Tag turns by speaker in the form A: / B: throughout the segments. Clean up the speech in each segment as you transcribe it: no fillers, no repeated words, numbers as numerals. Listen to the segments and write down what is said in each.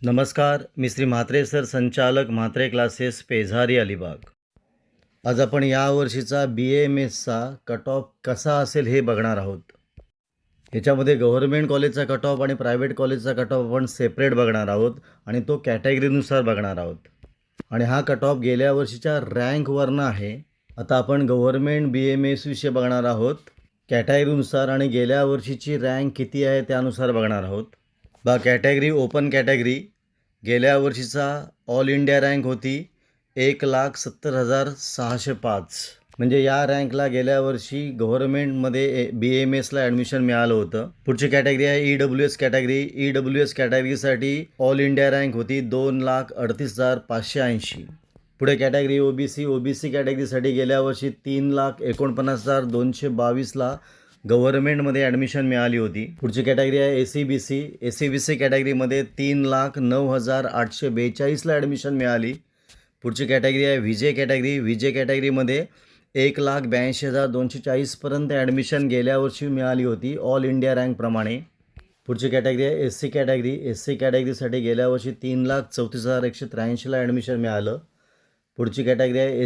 A: नमस्कार, मी श्री म्हात्रे सर, संचालक म्हात्रे क्लासेस, पेझारी, अलिबाग. आज आपण या वर्षीचा BAMSचा कट ऑफ कसा असेल हे बघणार आहोत. याच्यामध्ये गव्हर्नमेंट कॉलेजचा कट ऑफ आणि प्रायव्हेट कॉलेजचा कट ऑफ आपण सेपरेट बघणार आहोत आणि तो कॅटेगरीनुसार बघणार आहोत. आणि हा कट ऑफ गेल्या वर्षीच्या रँकवरनं आहे. आता आपण गव्हर्नमेंट BAMS विषयी बघणार आहोत कॅटेगरीनुसार आणि गेल्या वर्षीची रँक किती आहे त्यानुसार बघणार आहोत. कॅटेगरी ओपन कॅटेगरी गेल्या वर्षीचा ऑल इंडिया रँक होती 1,70,605. म्हणजे या रँकला गेल्या वर्षी गव्हर्नमेंटमध्ये BAMSला ॲडमिशन मिळालं होतं. पुढची कॅटेगरी आहे EWS कॅटेगरी. EWS कॅटेगरीसाठी ऑल इंडिया रँक होती 2,38,580. पुढे कॅटेगरी OBC कॅटेगरीसाठी गेल्या वर्षी 3,49,222ला गव्हर्नमेंटमध्ये ॲडमिशन मिळाली होती. पुढची कॅटेगरी आहे ACBC कॅटेगरीमध्ये 3,09,842ला ॲडमिशन मिळाली. पुढची कॅटेगरी आहे VJ कॅटेगरीमध्ये 1,82,240पर्यंत ॲडमिशन गेल्या वर्षी मिळाली होती ऑल इंडिया रँकप्रमाणे. पुढची कॅटेगरी आहे SC कॅटेगरीसाठी गेल्या वर्षी 3,34,183ला ॲडमिशन मिळालं. पुढची कॅटेगरी आहे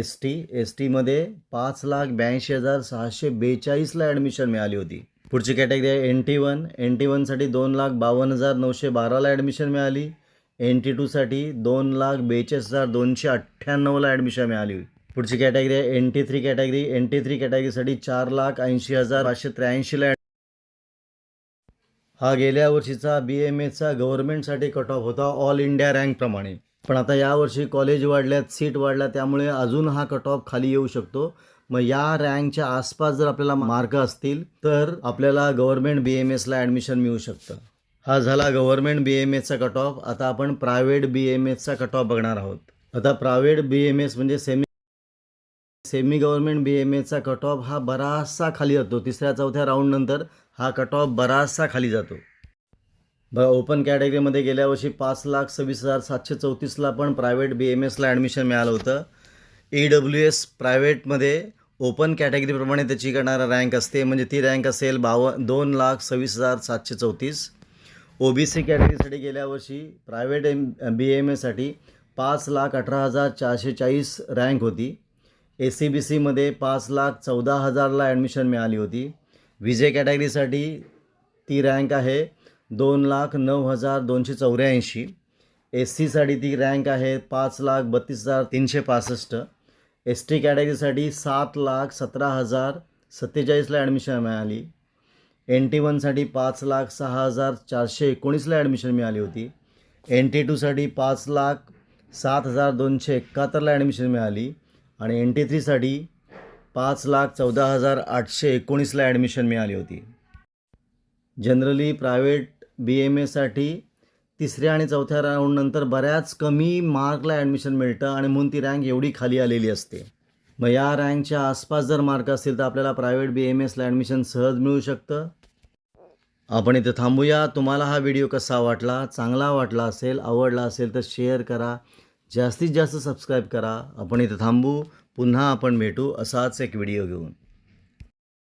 A: एस टीमध्ये 5,82,642ला ॲडमिशन मिळाली होती. पुढची कॅटेगरी आहे NT1साठी 2,52,912ला ॲडमिशन मिळाली. NT2साठी 2,42,298ला ॲडमिशन मिळाली. पुढची कॅटेगरी आहे NT3 कॅटेगरीसाठी 4,80,583ला. हा गेल्या वर्षीचा BAMSचा गव्हर्नमेंटसाठी कट ऑफ होता ऑल इंडिया रँकप्रमाणे. पण आता यावर्षी कॉलेज वाढल्यात, सीट वाढल्या, त्यामुळे अजून हा कट ऑफ खाली येऊ शकतो. मग या रँकच्या आसपास जर आपल्याला मार्क असतील तर आपल्याला गव्हर्नमेंट BAMSला ॲडमिशन मिळू शकतं. हा झाला गव्हर्नमेंट BAMSचा कट ऑफ. आता आपण प्रायव्हेट BAMSचा कट ऑफ बघणार आहोत. आता प्रायव्हेट BAMS म्हणजे सेमी गव्हर्नमेंट BAMSचा कट ऑफ हा बराचसा खाली जातो. 3ऱ्या-4थ्या राऊंडनंतर हा कट ऑफ बराचसा खाली जातो. ओपन कॅटेगरीमध्ये गेल्या वर्षी 5,26,734ला पण प्रायव्हेट BAMSला ॲडमिशन मिळालं होतं. EWS प्रायव्हेटमध्ये ओपन कॅटेगरीप्रमाणे त्याची करणारा रँक असते, म्हणजे ती रँक असेल 2,26,734. OBC कॅटेगरीसाठी गेल्या वर्षी प्रायव्हेट BAMSसाठी 5,18,440 रँक होती. ACBCमध्ये 5,14,000ला ॲडमिशन मिळाली होती. VJ कॅटेगरीसाठी ती रँक आहे 2,09,284. SCसाठी ती रँक आहे 5,32,365. ST कॅटेगरीसाठी 7,17,047ला ॲडमिशन मिळाली. NT1साठी 5,06,419ला ॲडमिशन मिळाली होती. NT2साठी 5,07,271ला ॲडमिशन मिळाली आणि NT3साठी 5,14,819ला ॲडमिशन मिळाली होती. जनरली प्रायव्हेट BAMSसाठी 3ऱ्या आणि 4थ्या राऊंडनंतर बऱ्याच कमी मार्कला ॲडमिशन मिळतं आणि म्हणून ती रँक एवढी खाली आलेली असते. मग या रँकच्या आसपास जर मार्क असतील तर आपल्याला प्रायव्हेट BAMSला ॲडमिशन सहज मिळू शकतं. आपण इथं थांबूया. तुम्हाला हा व्हिडिओ कसा वाटला? चांगला वाटला असेल, आवडला असेल तर शेअर करा, जास्तीत जास्त सबस्क्राईब करा. आपण इथं थांबू. पुन्हा आपण भेटू असाच एक व्हिडिओ घेऊन.